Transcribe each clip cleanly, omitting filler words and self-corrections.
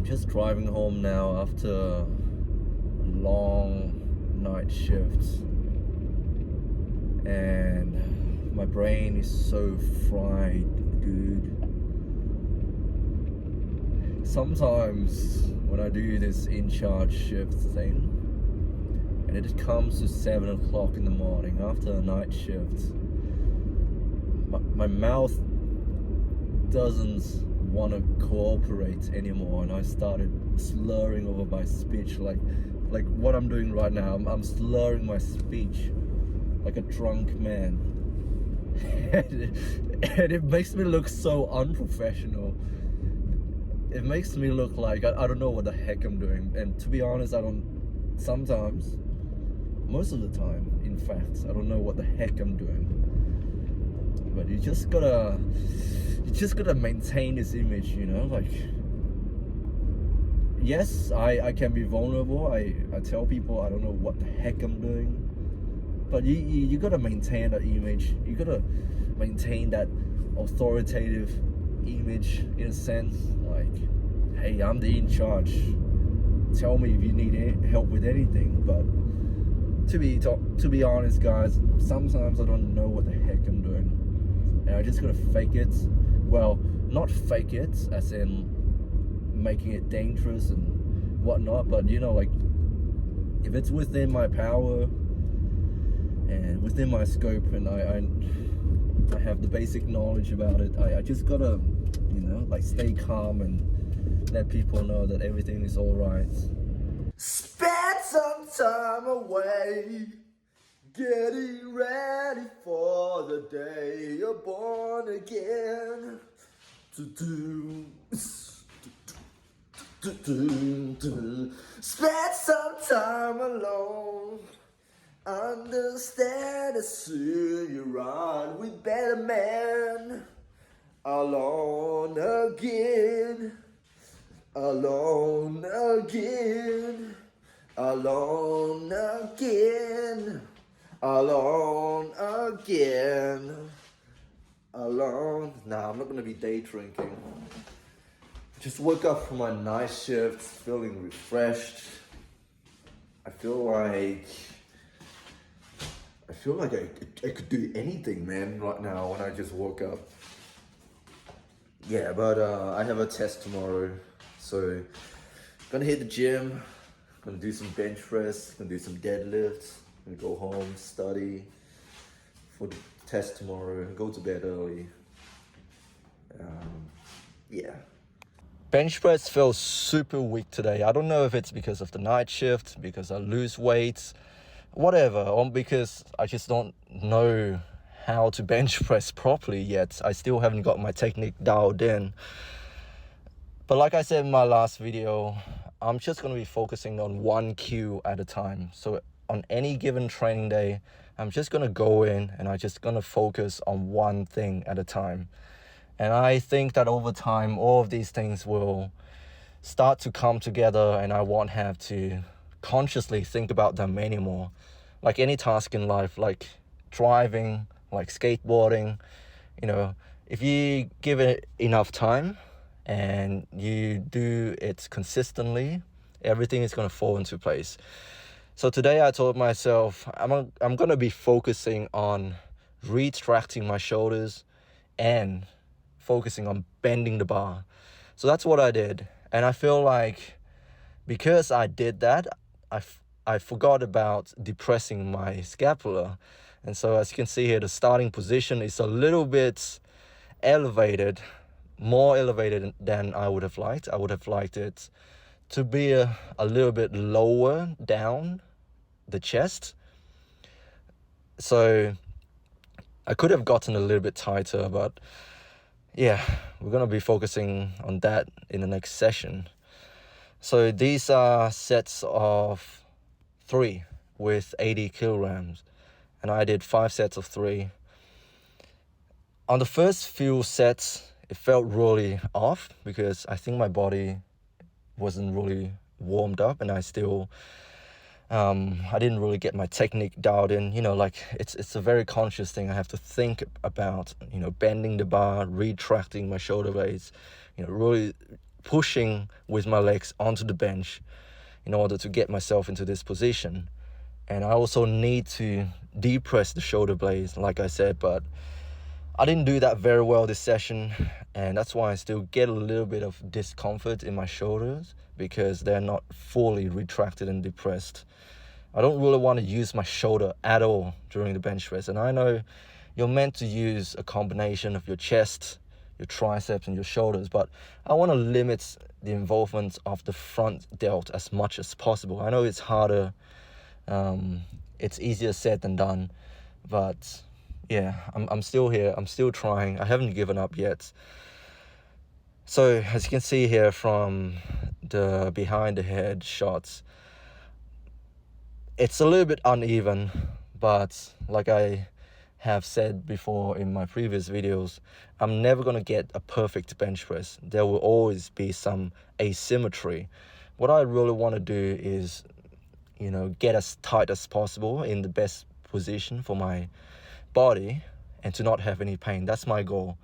I'm just driving home now after a long night shift, and my brain is so fried, dude. Sometimes when I do this in-charge shift thing, and it comes to 7 o'clock in the morning after a night shift, my mouth doesn't want to cooperate anymore, and I started slurring over my speech, like what I'm doing right now. I'm slurring my speech like a drunk man. and it makes me look so unprofessional. It makes me look like I don't know what the heck I'm doing. And to be honest, sometimes, most of the time, in fact, I don't know what the heck I'm doing. But you just gotta maintain this image, you know, like, yes, I can be vulnerable. I tell people I don't know what the heck I'm doing, but you gotta maintain that image. You gotta maintain that authoritative image, in a sense, like, hey, I'm the in charge. Tell me if you need help with anything. But to be honest, guys, sometimes I don't know what the heck I'm doing, and I just gotta fake it. Well, not fake it as in making it dangerous and whatnot, but you know, like, if it's within my power and within my scope, and I have the basic knowledge about it, I just gotta, you know, like, stay calm and let people know that everything is all right. Spend some time away, getting ready for the day you're born again. Spend some time alone, understand as soon you run with better men. Alone again, alone again, alone again, alone again, alone. Nah, I'm not gonna be day drinking. Just woke up from my night shift feeling refreshed. I feel like I could do anything, man, right now when I just woke up. Yeah, but I have a test tomorrow, so gonna hit the gym, gonna do some bench press, gonna do some deadlifts, gonna go home, study for the test tomorrow, and go to bed early. Yeah. Bench press feels super weak today. I don't know if it's because of the night shift, because I lose weight, whatever, or because I just don't know how to bench press properly yet. I still haven't got my technique dialed in. But like I said in my last video, I'm just going to be focusing on one cue at a time. So on any given training day, I'm just going to go in and I'm just going to focus on one thing at a time. And I think that over time, all of these things will start to come together, and I won't have to consciously think about them anymore. Like any task in life, like driving, like skateboarding, you know, if you give it enough time and you do it consistently, everything is going to fall into place. So today I told myself I'm going to be focusing on retracting my shoulders and focusing on bending the bar. So that's what I did. And I feel like because I did that, I forgot about depressing my scapula. And so as you can see here, the starting position is a little bit elevated, more elevated than I would have liked. I would have liked it to be a little bit lower down the chest. So I could have gotten a little bit tighter, but yeah, we're going to be focusing on that in the next session. So these are sets of 3 with 80 kilograms. And I did 5 sets of 3. On the first few sets, it felt really off because I think my body wasn't really warmed up, and I didn't really get my technique dialed in. You know, like it's a very conscious thing. I have to think about, you know, bending the bar, retracting my shoulder blades, you know, really pushing with my legs onto the bench in order to get myself into this position. And I also need to depress the shoulder blades, like I said, but I didn't do that very well this session, and that's why I still get a little bit of discomfort in my shoulders because they're not fully retracted and depressed. I don't really want to use my shoulder at all during the bench press, and I know you're meant to use a combination of your chest, your triceps, and your shoulders, but I want to limit the involvement of the front delt as much as possible. I know it's harder, it's easier said than done, but yeah, I'm still here. I'm still trying. I haven't given up yet. So as you can see here from the behind the head shots, it's a little bit uneven, but like I have said before in my previous videos, I'm never going to get a perfect bench press. There will always be some asymmetry. What I really want to do is, get as tight as possible in the best position for my body and to not have any pain. That's my goal.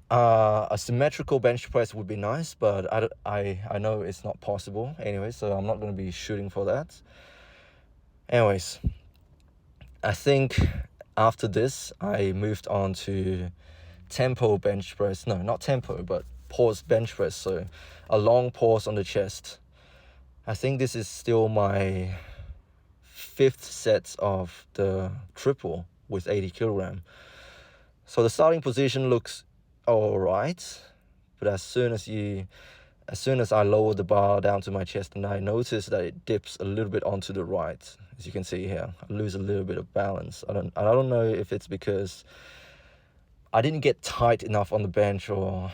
A symmetrical bench press would be nice, but I know it's not possible anyway, so I'm not going to be shooting for that. Anyways, I think after this I moved on to tempo bench press. No, not tempo, but pause bench press, so a long pause on the chest. I think this is still my 5th set of the triple with 80 kilogram. So the starting position looks all right, but as soon as I lower the bar down to my chest, and I notice that it dips a little bit onto the right, as you can see here, I lose a little bit of balance. I don't know if it's because I didn't get tight enough on the bench, or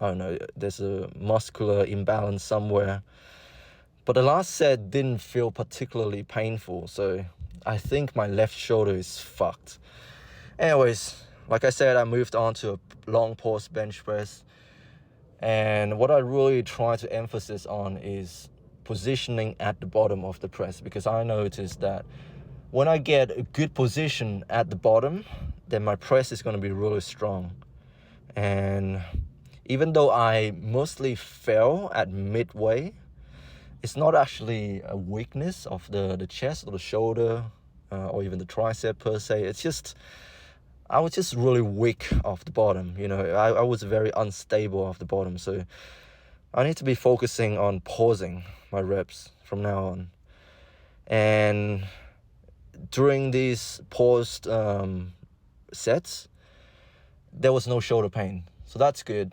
I don't know, there's a muscular imbalance somewhere. But the last set didn't feel particularly painful, so I think my left shoulder is fucked. Anyways, like I said, I moved on to a long pause bench press. And what I really try to emphasize on is positioning at the bottom of the press, because I noticed that when I get a good position at the bottom, then my press is going to be really strong. And even though I mostly fell at midway, it's not actually a weakness of the chest or the shoulder or even the tricep per se. It's just, I was just really weak off the bottom. I was very unstable off the bottom. So I need to be focusing on pausing my reps from now on. And during these paused sets, there was no shoulder pain. So that's good.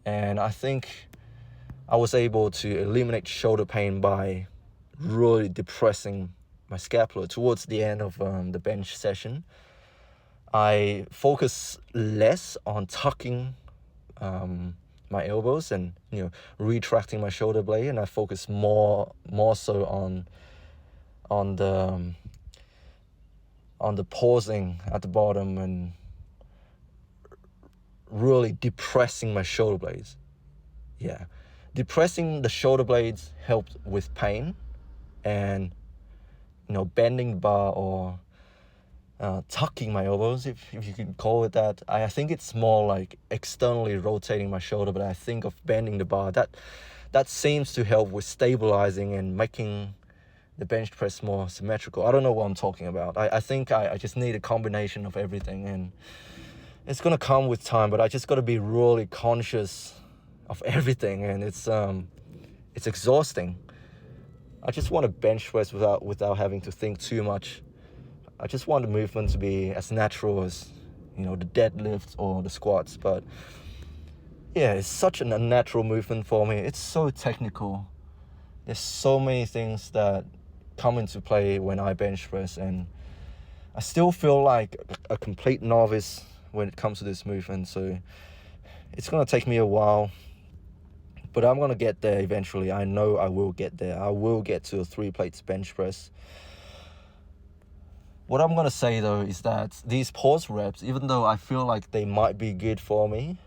And I think I was able to eliminate shoulder pain by really depressing my scapula towards the end of the bench session. I focus less on tucking my elbows and retracting my shoulder blade, and I focus more so on the pausing at the bottom and really depressing my shoulder blades. Yeah, depressing the shoulder blades helped with pain, and bending the bar or tucking my elbows, if you can call it that. I think it's more like externally rotating my shoulder, but I think of bending the bar. That seems to help with stabilizing and making the bench press more symmetrical. I don't know what I'm talking about. I think I just need a combination of everything, and it's gonna come with time, but I just gotta be really conscious of everything, and it's exhausting. I just want to bench press without having to think too much. I just want the movement to be as natural as, the deadlift or the squats. But yeah, it's such an unnatural movement for me. It's so technical. There's so many things that come into play when I bench press, and I still feel like a complete novice when it comes to this movement. So it's going to take me a while, but I'm going to get there eventually. I know I will get there. I will get to a 3 plates bench press. What I'm going to say though is that these pause reps, even though I feel like they might be good for me,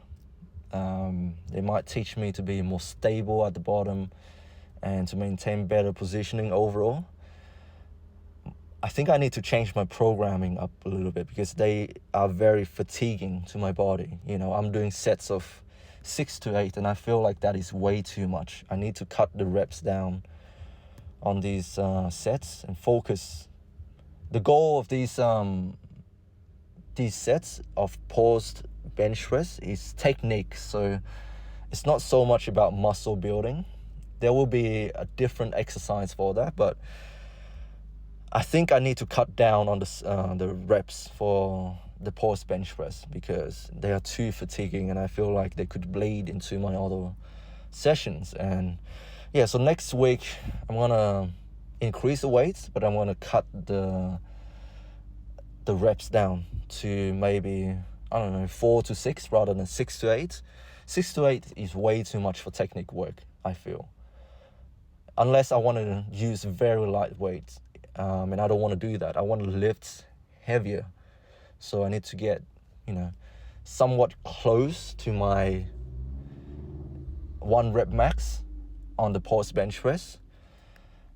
they might teach me to be more stable at the bottom and to maintain better positioning overall, I think I need to change my programming up a little bit, because they are very fatiguing to my body. I'm doing sets of 6 to 8, and I feel like that is way too much. I need to cut the reps down on these sets and focus. The goal of these sets of paused bench press is technique. So it's not so much about muscle building. There will be a different exercise for that, but I think I need to cut down on the reps for the paused bench press because they are too fatiguing, and I feel like they could bleed into my other sessions. And yeah, so next week I'm gonna increase the weights, but I'm gonna cut the reps down to maybe, I don't know, 4 to 6 rather than 6 to 8. 6 to 8 is way too much for technique work, I feel. Unless I want to use very light weights, and I don't want to do that. I want to lift heavier. So I need to get, somewhat close to my 1 rep max on the paused bench press.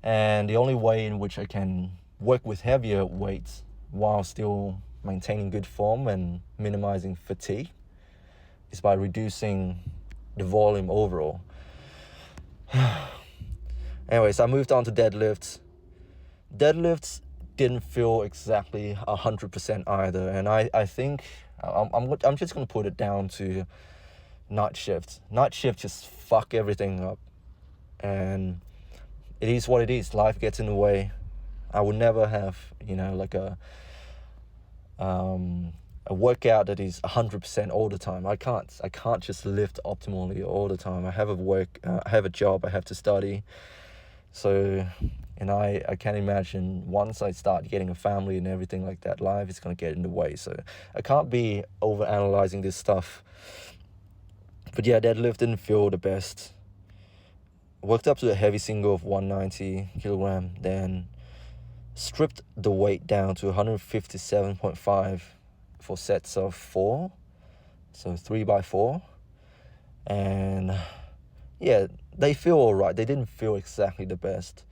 And the only way in which I can work with heavier weights while still maintaining good form and minimizing fatigue is by reducing the volume overall. Anyways, I moved on to deadlifts. Deadlifts didn't feel exactly 100% either, and I think I'm just gonna put it down to night shift. Night shift just fuck everything up, and it is what it is. Life gets in the way. I would never have like a workout that is 100% all the time. I can't just lift optimally all the time. I have I have a job. I have to study. So, and I can't imagine once I start getting a family and everything like that, life is going to get in the way. So I can't be over analyzing this stuff. But yeah, deadlift didn't feel the best. Worked up to a heavy single of 190 kilogram, then stripped the weight down to 157.5 for sets of 4. So 3x4. And yeah, they feel all right. They didn't feel exactly the best.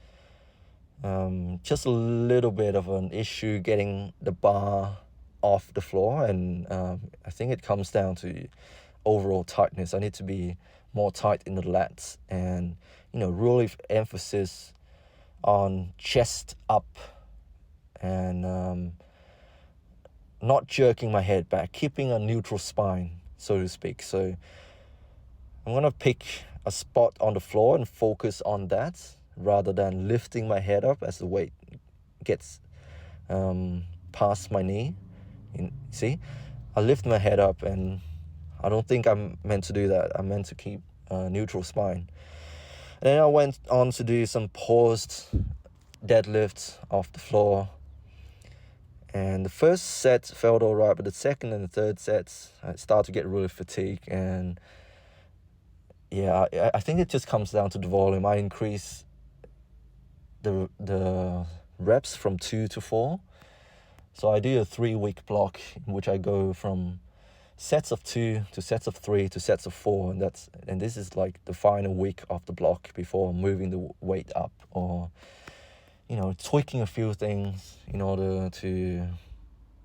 Just a little bit of an issue getting the bar off the floor, and I think it comes down to overall tightness. I need to be more tight in the lats, and really emphasis on chest up, and not jerking my head back, keeping a neutral spine, so to speak. So I'm gonna pick a spot on the floor and focus on that rather than lifting my head up as the weight gets past my knee. See, I lift my head up, and I don't think I'm meant to do that. I'm meant to keep a neutral spine. And then I went on to do some paused deadlifts off the floor. And the first set felt all right, but the second and the third sets, I started to get really fatigued. And yeah, I think it just comes down to the volume. I increase the reps from 2 to 4. So I do a 3-week block in which I go from sets of 2 to sets of 3 to sets of 4, and this is like the final week of the block before moving the weight up, or tweaking a few things in order to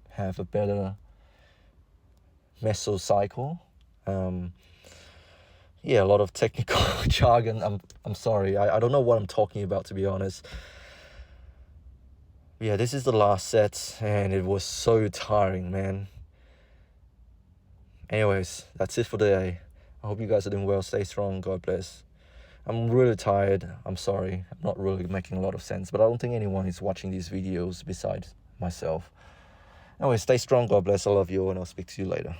have a better mesocycle. Yeah, a lot of technical jargon. I'm sorry. I don't know what I'm talking about, to be honest. Yeah, this is the last set, and it was so tiring, man. Anyways, that's it for today. I hope you guys are doing well. Stay strong. God bless. I'm really tired. I'm sorry. I'm not really making a lot of sense, but I don't think anyone is watching these videos besides myself. Anyway, stay strong. God bless. I love you, and I'll speak to you later.